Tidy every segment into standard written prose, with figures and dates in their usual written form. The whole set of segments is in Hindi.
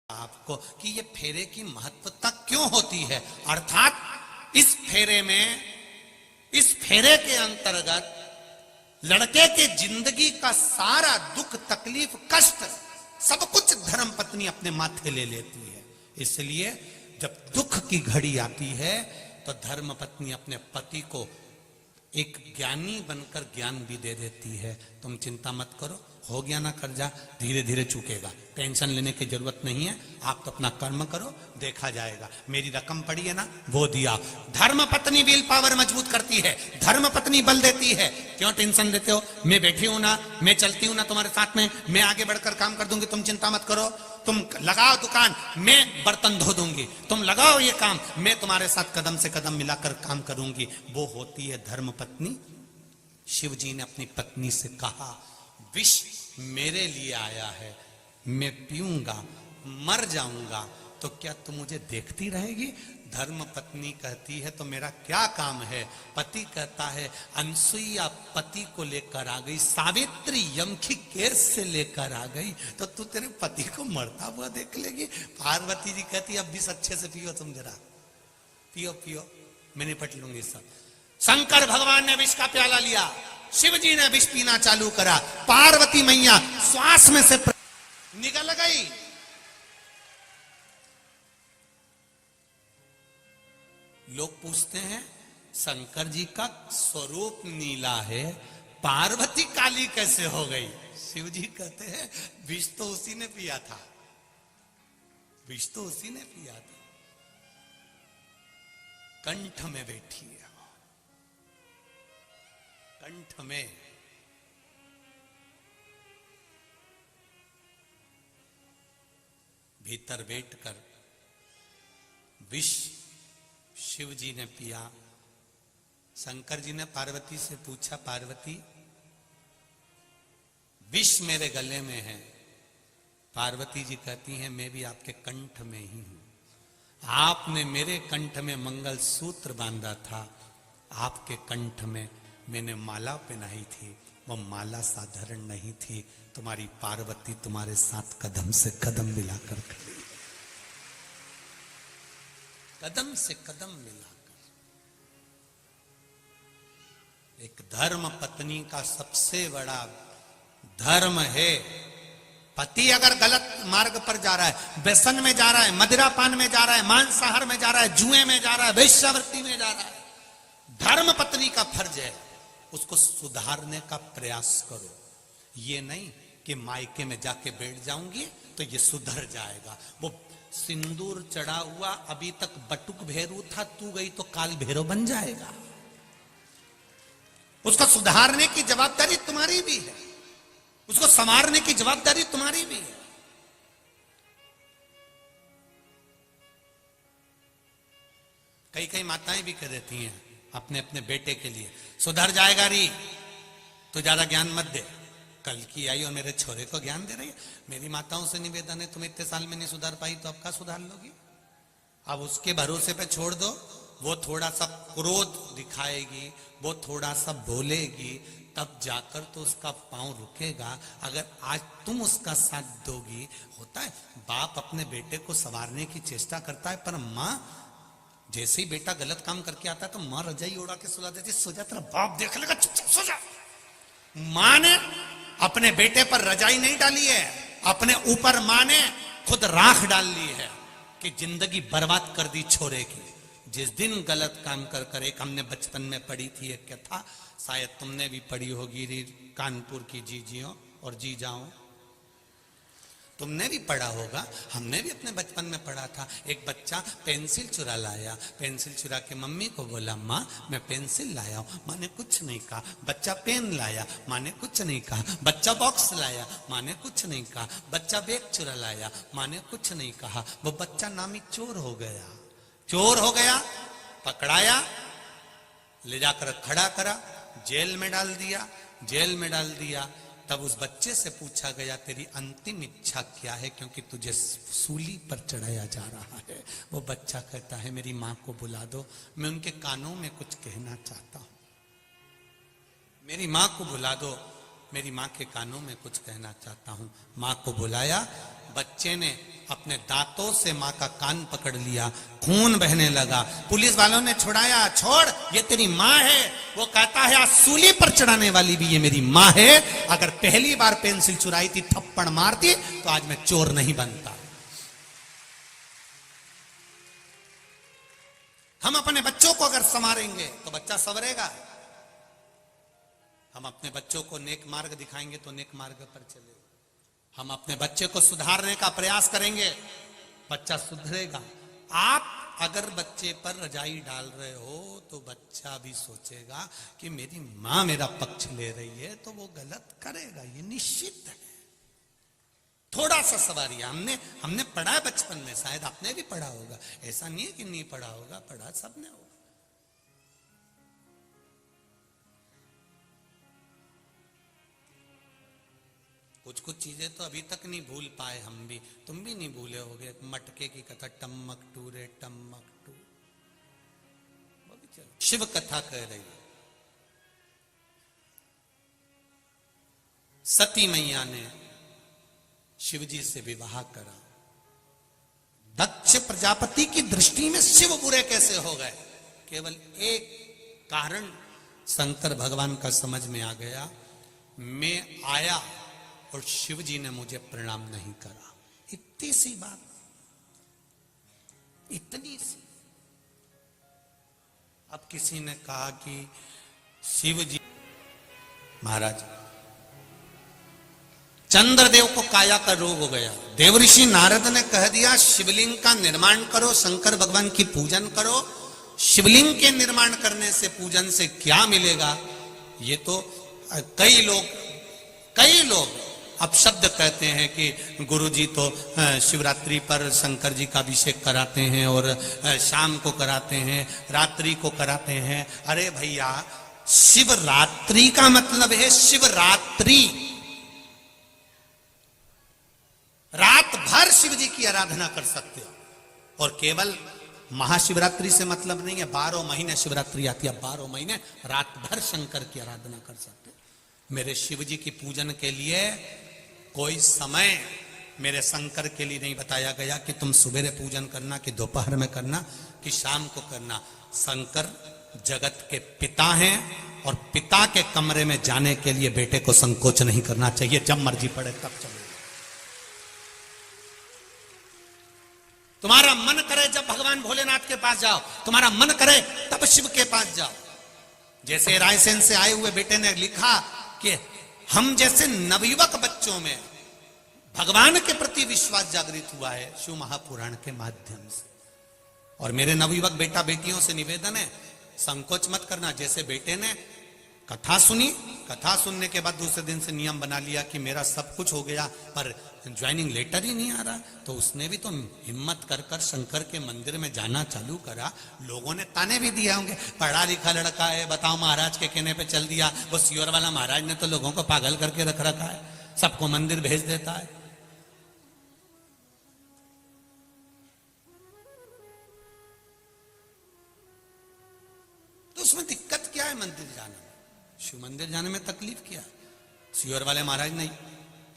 आपको कि ये फेरे की महत्वता क्यों होती है, अर्थात इस फेरे में, इस फेरे के अंतर्गत लड़के के जिंदगी का सारा दुख, तकलीफ, कष्ट, सब कुछ धर्म पत्नी अपने माथे ले लेती है। इसलिए जब दुख की घड़ी आती है तो धर्म पत्नी अपने पति को एक ज्ञानी बनकर ज्ञान भी दे देती है। तुम चिंता मत करो, हो गया ना कर्जा, धीरे धीरे चुकेगा, टेंशन लेने की जरूरत नहीं है, आप तो अपना कर्म करो, देखा जाएगा। मेरी रकम पड़ी है ना, वो दिया। धर्म पत्नी विल पावर मजबूत करती है, धर्म पत्नी बल देती है। क्यों टेंशन लेते हो, मैं बैठी हूं ना, मैं चलती हूं ना तुम्हारे साथ में, मैं आगे बढ़कर काम कर दूंगी, तुम चिंता मत करो। तुम लगाओ दुकान, मैं बर्तन धो दूंगी, तुम लगाओ ये काम, मैं तुम्हारे साथ कदम से कदम मिलाकर काम करूंगी। वो होती है धर्म पत्नी। शिव जी ने अपनी पत्नी से कहा, विष मेरे लिए आया है, मैं पीऊंगा, मर जाऊंगा, तो क्या तुम मुझे देखती रहेगी? धर्म पत्नी कहती है, तो मेरा क्या काम है? पति कहता है, अनसुईया पति को लेकर आ गई, सावित्री यम की केस से लेकर आ गई, तो तू तेरे पति को मरता हुआ देख लेगी? पार्वती जी कहती, अब भी अच्छे से पियो, तुम जरा पियो पियो, मैं निपट लूंगी सब। शंकर भगवान ने विष का प्याला लिया, शिव जी ने विष पीना चालू करा, पार्वती मैया श्वास में से निकल गई। लोग पूछते हैं, शंकर जी का स्वरूप नीला है, पार्वती काली कैसे हो गई? शिव जी कहते हैं, विष तो उसी ने पिया था, विष तो उसी ने पिया था। कंठ में बैठी है, कंठ में। भीतर बैठकर विष शिव जी ने पिया। शंकर जी ने पार्वती से पूछा, पार्वती विष मेरे गले में है। पार्वती जी कहती हैं, मैं भी आपके कंठ में ही हूं। आपने मेरे कंठ में मंगल सूत्र बांधा था, आपके कंठ में मैंने माला पहनाई थी, वो माला साधारण नहीं थी। तुम्हारी पार्वती तुम्हारे साथ कदम से कदम मिलाकर खड़ी, कदम से कदम मिलाकर। एक धर्म पत्नी का सबसे बड़ा धर्म है, पति अगर गलत मार्ग पर जा रहा है, व्यसन में जा रहा है, मदिरा पान में जा रहा है, मांसाहार में जा रहा है, जुए में जा रहा है, वेश्यावृत्ति में जा रहा है, धर्म पत्नी का फर्ज है उसको सुधारने का प्रयास करो। ये नहीं कि मायके में जाके बैठ जाऊंगी तो ये सुधर जाएगा। वो सिंदूर चढ़ा हुआ अभी तक बटुक भैरू था, तू गई तो काल भैरव बन जाएगा। उसको सुधारने की जवाबदारी तुम्हारी भी है, उसको संवारने की जवाबदारी तुम्हारी भी है। कई कई माताएं भी कह देती हैं अपने अपने बेटे के लिए, सुधर जाएगा री, तो ज्यादा ज्ञान मत दे। कल की आई और मेरे छोरे को ज्ञान दे रही है। मेरी माताओं से निवेदन है, तुम इतने साल में नहीं सुधार पाई तो अब क्या सुधार लोगी? अब उसके भरोसे पे छोड़ दो, वो थोड़ा सा क्रोध दिखाएगी, वो थोड़ा सा बोलेगी, तब जाकर तो उसका पांव रुकेगा। अगर आज तुम उसका साथ दोगी, होता है बाप अपने बेटे को संवारने की चेष्टा करता है, पर माँ जैसे ही बेटा गलत काम करके आता है तो मां रजाई उड़ा के सुला देती, सो जा, तेरा बाप देख लेगा, चुपचाप सो जा। मां ने अपने बेटे पर रजाई नहीं डाली है, अपने ऊपर मां ने खुद राख डाल ली है कि जिंदगी बर्बाद कर दी छोरे की। जिस दिन गलत काम कर कर, एक हमने बचपन में पढ़ी थी एक कथा, शायद तुमने भी पढ़ी होगी, कानपुर की जीजियों और जीजाओं, तुमने भी पढ़ा होगा, हमने भी अपने बचपन में पढ़ा था। एक बच्चा पेंसिल चुरा लाया, पेंसिल चुरा के मम्मी को बोला, माँ मैं पेंसिल लाया हूं। माँ ने कुछ नहीं कहा। बच्चा पेन लाया, माँ ने कुछ नहीं कहा। बच्चा बॉक्स लाया, माँ ने कुछ नहीं कहा। बच्चा बैग चुरा लाया, माँ ने कुछ नहीं कहा। वो बच्चा नामी चोर हो गया, चोर हो गया, पकड़ाया, ले जाकर खड़ा करा, जेल में डाल दिया, जेल में डाल दिया। तब उस बच्चे से पूछा गया, तेरी अंतिम इच्छा क्या है, क्योंकि तुझे सूली पर चढ़ाया जा रहा है। वो बच्चा कहता है, मेरी माँ को बुला दो, मैं उनके कानों में कुछ कहना चाहता हूं। मेरी माँ को बुला दो, मेरी माँ के कानों में कुछ कहना चाहता हूं। माँ को बुलाया, बच्चे ने अपने दांतों से मां का कान पकड़ लिया, खून बहने लगा। पुलिस वालों ने छुड़ाया, छोड़ ये तेरी मां है। वो कहता है आज सूली पर चढ़ाने वाली भी ये मेरी मां है। अगर पहली बार पेंसिल चुराई थी, थप्पड़ मारती तो आज मैं चोर नहीं बनता। हम अपने बच्चों को अगर संवारेंगे तो बच्चा संवरेगा। हम अपने बच्चों को नेक मार्ग दिखाएंगे तो नेक मार्ग पर चलेगा। हम अपने बच्चे को सुधारने का प्रयास करेंगे, बच्चा सुधरेगा। आप अगर बच्चे पर रजाई डाल रहे हो तो बच्चा भी सोचेगा कि मेरी मां मेरा पक्ष ले रही है तो वो गलत करेगा, ये निश्चित है। थोड़ा सा सवारिया हमने पढ़ा है बचपन में, शायद आपने भी पढ़ा होगा, ऐसा नहीं है कि नहीं पढ़ा होगा, पढ़ा सबने होगा। कुछ कुछ चीजें तो अभी तक नहीं भूल पाए हम भी, तुम भी नहीं भूले होगे। मटके की कथा, टम्मक टू रे टम्मक टू, शिव कथा कह रही है। सती मैया ने शिवजी से विवाह करा। दक्ष प्रजापति की दृष्टि में शिव बुरे कैसे हो गए? केवल एक कारण शंकर भगवान का समझ में आ गया, मैं आया और शिवजी ने मुझे प्रणाम नहीं करा। इतनी सी बात, इतनी सी। अब किसी ने कहा कि शिवजी महाराज, चंद्रदेव को काया का रोग हो गया। देवऋषि नारद ने कह दिया शिवलिंग का निर्माण करो, शंकर भगवान की पूजन करो। शिवलिंग के निर्माण करने से, पूजन से क्या मिलेगा? ये तो कई लोग अब शब्द कहते हैं कि गुरुजी तो शिवरात्रि पर शंकर जी का अभिषेक कराते हैं और शाम को कराते हैं, रात्रि को कराते हैं। अरे भैया, शिवरात्रि का मतलब है शिवरात्रि, रात भर शिव जी की आराधना कर सकते हो। और केवल महाशिवरात्रि से मतलब नहीं है, 12 महीने शिवरात्रि आती है, 12 महीने रात भर शंकर की आराधना कर सकते हो। मेरे शिव जी की पूजन के लिए कोई समय मेरे शंकर के लिए नहीं बताया गया कि तुम सुबह पूजन करना, कि दोपहर में करना, कि शाम को करना। शंकर जगत के पिता हैं और पिता के कमरे में जाने के लिए बेटे को संकोच नहीं करना चाहिए। जब मर्जी पड़े तब चलो। तुम्हारा मन करे जब भगवान भोलेनाथ के पास जाओ, तुम्हारा मन करे तब शिव के पास जाओ। जैसे रायसेन से आए हुए बेटे ने लिखा कि हम जैसे नवयुवक बच्चों में भगवान के प्रति विश्वास जागृत हुआ है शिव महापुराण के माध्यम से। और मेरे नवयुवक बेटा बेटियों से निवेदन है, संकोच मत करना। जैसे बेटे ने कथा सुनी, कथा सुनने के बाद दूसरे दिन से नियम बना लिया कि मेरा सब कुछ हो गया पर ज्वाइनिंग लेटर ही नहीं आ रहा, तो उसने भी तो हिम्मत कर कर शंकर के मंदिर में जाना चालू करा। लोगों ने ताने भी दिए होंगे, पढ़ा लिखा लड़का है, बताओ महाराज के कहने पे चल दिया। वो सियोर वाला महाराज ने तो लोगों को पागल करके रख रखा है, सबको मंदिर भेज देता है। तो उसमें दिक्कत क्या है मंदिर जाने में? शिव मंदिर जाने में तकलीफ क्या? सियोर वाले महाराज ने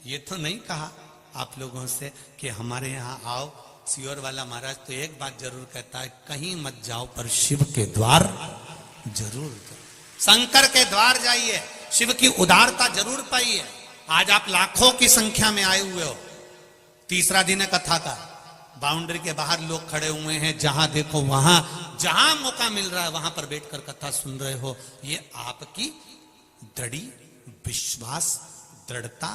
ये तो नहीं कहा आप लोगों से कि हमारे यहाँ आओ। सियोर वाला महाराज तो एक बात जरूर कहता है, कहीं मत जाओ पर शिव के द्वार जरूर जाओ, शंकर के द्वार जाइए, शिव की उदारता जरूर पाइए। आज आप लाखों की संख्या में आए हुए हो, तीसरा दिन है कथा का, बाउंड्री के बाहर लोग खड़े हुए हैं, जहां देखो वहां, जहां मौका मिल रहा है वहां पर बैठकर कथा सुन रहे हो। ये आपकी दृढ़ विश्वास, दृढ़ता,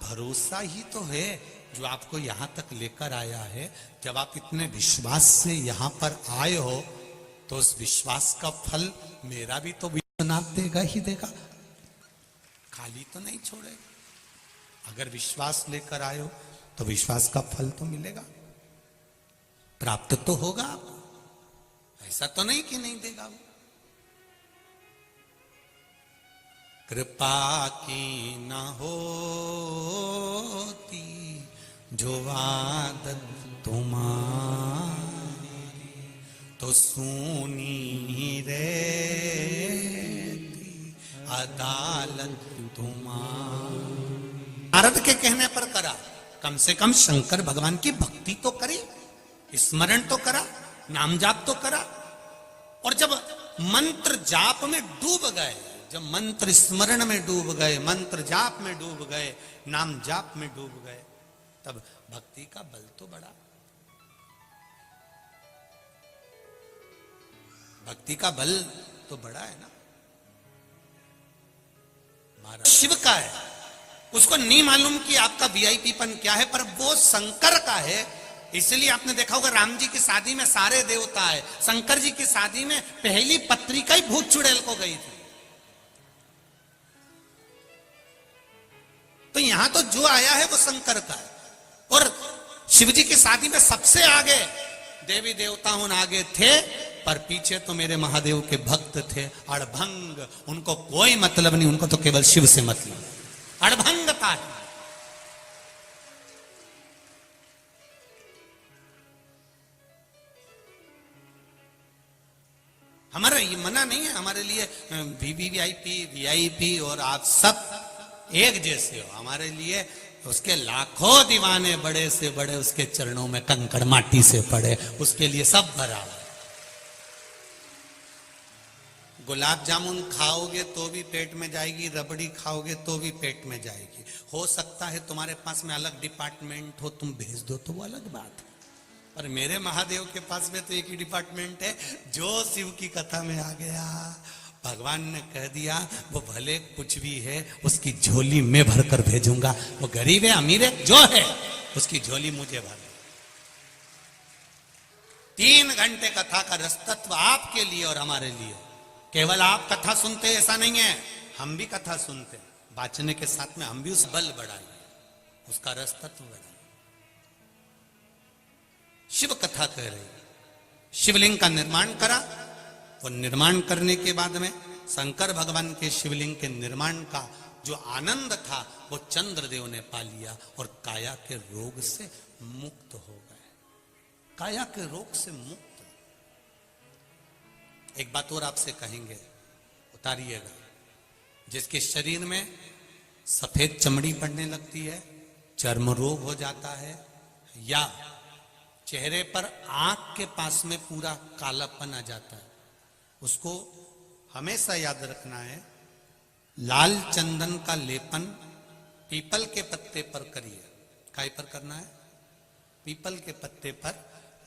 भरोसा ही तो है जो आपको यहां तक लेकर आया है। जब आप इतने विश्वास से यहां पर आए हो तो उस विश्वास का फल मेरा भी तो विश्वनाथ देगा ही देगा, खाली तो नहीं छोड़ेगा। अगर विश्वास लेकर आए हो तो विश्वास का फल तो मिलेगा, प्राप्त तो होगा आपको। ऐसा तो नहीं कि नहीं देगा वो। कृपा की न होती जो आदत तुम्हारी, तो सुनी रहती अदालत तुम्हारी। नारद के कहने पर करा, कम से कम शंकर भगवान की भक्ति तो करी, स्मरण तो करा, नाम जाप तो करा। और जब मंत्र जाप में डूब गए, जब मंत्र स्मरण में डूब गए, मंत्र जाप में डूब गए, नाम जाप में डूब गए, तब भक्ति का बल तो बढ़ा। भक्ति का बल तो बड़ा है ना। महाराज शिव का है, उसको नहीं मालूम कि आपका वीआईपीपन क्या है, पर वो शंकर का है। इसलिए आपने देखा होगा राम जी की शादी में सारे देवता है, शंकर जी की शादी में पहली पत्रिका ही भूत चुड़ैल को गई थी। तो यहां तो जो आया है वो शंकर का है। और शिव जी की शादी में सबसे आगे देवी देवताओं आगे थे, पर पीछे तो मेरे महादेव के भक्त थे अड़भंग। उनको कोई मतलब नहीं, उनको तो केवल शिव से मतलब, अड़भंगता है। हमारा ये मना नहीं है, हमारे लिए वीवीआईपी वीआईपी और आप सब एक जैसे हो। हमारे लिए उसके लाखों दीवाने बड़े से बड़े उसके चरणों में कंकड़ माटी से पड़े, उसके लिए सब बराबर। गुलाब जामुन खाओगे तो भी पेट में जाएगी, रबड़ी खाओगे तो भी पेट में जाएगी। हो सकता है तुम्हारे पास में अलग डिपार्टमेंट हो, तुम भेज दो तो वो अलग बात है, पर मेरे महादेव के पास में तो एक ही डिपार्टमेंट है। जो शिव की कथा में आ गया, भगवान ने कह दिया वो भले कुछ भी है उसकी झोली में भर कर भेजूंगा। वो गरीब है अमीर है जो है, उसकी झोली मुझे भर। 3 घंटे कथा का रसतत्व आपके लिए और हमारे लिए। केवल आप कथा सुनते ऐसा नहीं है, हम भी कथा सुनते, बाँचने के साथ में हम भी उस बल बढ़ाएं, उसका रसतत्व बढ़ाएं। शिव कथा कह रही, शिवलिंग का निर्माण करा। और निर्माण करने के बाद में शंकर भगवान के शिवलिंग के निर्माण का जो आनंद था वो चंद्रदेव ने पा लिया और काया के रोग से मुक्त हो गए। काया के रोग से मुक्त। एक बात और आपसे कहेंगे, उतारिएगा। जिसके शरीर में सफेद चमड़ी पड़ने लगती है, चर्म रोग हो जाता है, या चेहरे पर आंख के पास में पूरा कालापन आ जाता है, उसको हमेशा याद रखना है, लाल चंदन का लेपन पीपल के पत्ते पर करिए। काय पर करना है? पीपल के पत्ते पर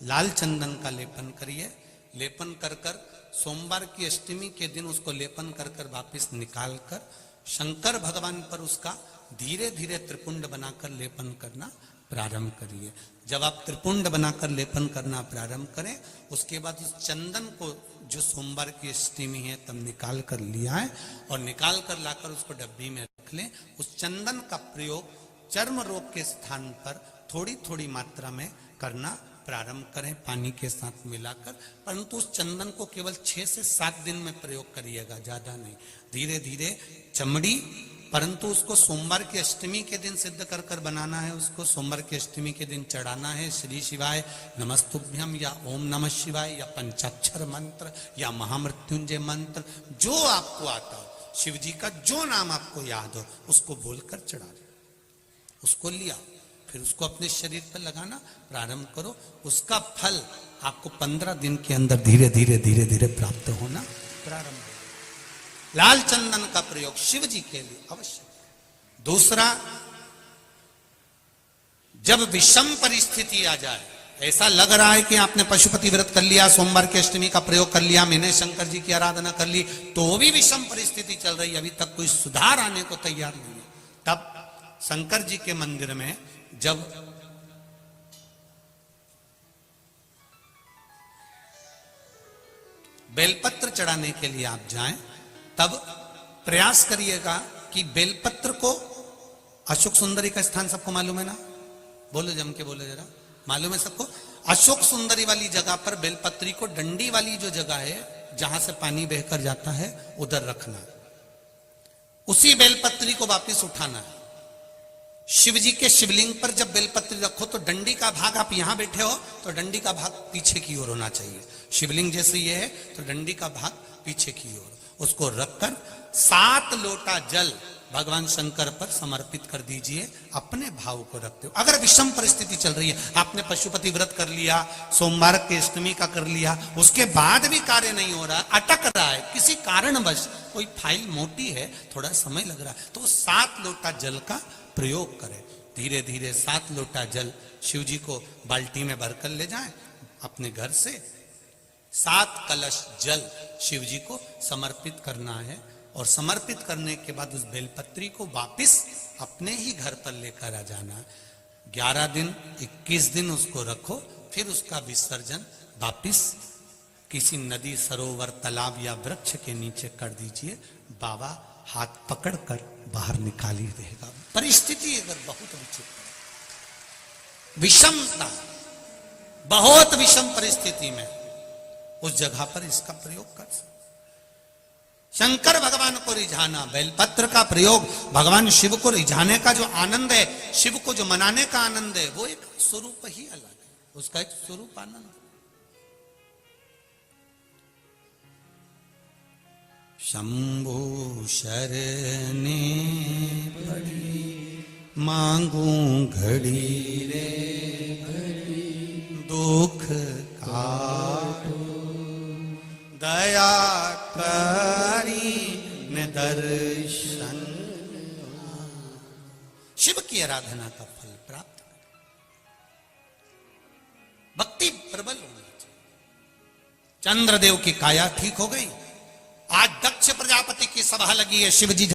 लाल चंदन का लेपन करिए। लेपन कर कर सोमवार की अष्टमी के दिन उसको लेपन कर कर वापिस निकाल कर शंकर भगवान पर उसका धीरे धीरे त्रिपुंड बनाकर लेपन करना प्रारंभ करिए। जब आप त्रिपुंड बनाकर लेपन करना प्रारंभ करें, उसके बाद उस चंदन को जो सोमवार की अष्टमी है तब निकाल कर लिया है और निकाल कर लाकर उसको डब्बी में रख लें। उस चंदन का प्रयोग चर्म रोग के स्थान पर थोड़ी थोड़ी मात्रा में करना प्रारंभ करें, पानी के साथ मिलाकर। परंतु उस चंदन को केवल 6 से 7 दिन में प्रयोग करिएगा, ज्यादा नहीं। धीरे धीरे चमड़ी, परंतु उसको सोमवार की अष्टमी के दिन सिद्ध कर कर बनाना है। उसको सोमवार की अष्टमी के दिन चढ़ाना है श्री शिवाय नमस्तुभ्यम या ओम नमः शिवाय या पंचाक्षर मंत्र या महामृत्युंजय मंत्र, जो आपको आता हो, शिव जी का जो नाम आपको याद हो उसको बोलकर चढ़ा दो। उसको लिया, फिर उसको अपने शरीर पर लगाना प्रारंभ करो। उसका फल आपको 15 दिन के अंदर धीरे धीरे धीरे धीरे प्राप्त होना प्रारंभ हो। लाल चंदन का प्रयोग शिव जी के लिए अवश्य। दूसरा, जब विषम परिस्थिति आ जाए, ऐसा लग रहा है कि आपने पशुपति व्रत कर लिया, सोमवार की अष्टमी का प्रयोग कर लिया, मैंने शंकर जी की आराधना कर ली, तो भी विषम परिस्थिति चल रही, अभी तक कोई सुधार आने को तैयार नहीं है, तब शंकर जी के मंदिर में जब बेलपत्र चढ़ाने के लिए आप जाएं, तब प्रयास करिएगा कि बेलपत्र को, अशोक सुंदरी का स्थान सबको मालूम है ना? बोलो, जम के बोलो जरा, मालूम है सबको? अशोक सुंदरी वाली जगह पर बेलपत्री को डंडी वाली जो जगह है जहां से पानी बहकर जाता है उधर रखना। उसी बेलपत्री को वापस उठाना है। शिव जी के शिवलिंग पर जब बेलपत्री रखो तो डंडी का भाग, आप यहां बैठे हो तो डंडी का भाग पीछे की ओर होना चाहिए। शिवलिंग जैसे ये है तो डंडी का भाग पीछे की ओर, उसको रखकर 7 लोटा जल भगवान शंकर पर समर्पित कर दीजिए अपने भाव को रखते हो। अगर विषम परिस्थिति चल रही है, आपने पशुपति व्रत कर लिया, सोमवार के अष्टमी का कर लिया, उसके बाद भी कार्य नहीं हो रहा, अटक रहा है किसी कारणवश, कोई फाइल मोटी है, थोड़ा समय लग रहा है, तो 7 लोटा जल का प्रयोग करें। धीरे धीरे 7 लोटा जल शिव जी को बाल्टी में भरकर ले जाएं अपने घर से। 7 कलश जल शिव जी को समर्पित करना है और समर्पित करने के बाद उस बेलपत्री को वापिस अपने ही घर पर लेकर आ जाना। 11 दिन 21 दिन उसको रखो, फिर उसका विसर्जन वापिस किसी नदी, सरोवर, तालाब या वृक्ष के नीचे कर दीजिए। बाबा हाथ पकड़कर बाहर निकाल ही देगा। परिस्थिति अगर बहुत विचित्र, विषमता, बहुत विषम परिस्थिति में उस जगह पर इसका प्रयोग कर सकते। शंकर भगवान को रिझाना, बेलपत्र का प्रयोग भगवान शिव को रिझाने का जो आनंद है, शिव को जो मनाने का आनंद है, वो एक स्वरूप ही अलग है, उसका एक स्वरूप आनंद। शंभु शरणे पड़ी मांगू घड़ी रे घड़ी, दुख काटो दया करी ने दर्शन। शिव की आराधना का फल प्राप्त करें, भक्ति प्रबल होनी चाहिए। चंद्रदेव की काया ठीक हो गई। आज दक्ष प्रजापति की सभा लगी है, शिव जी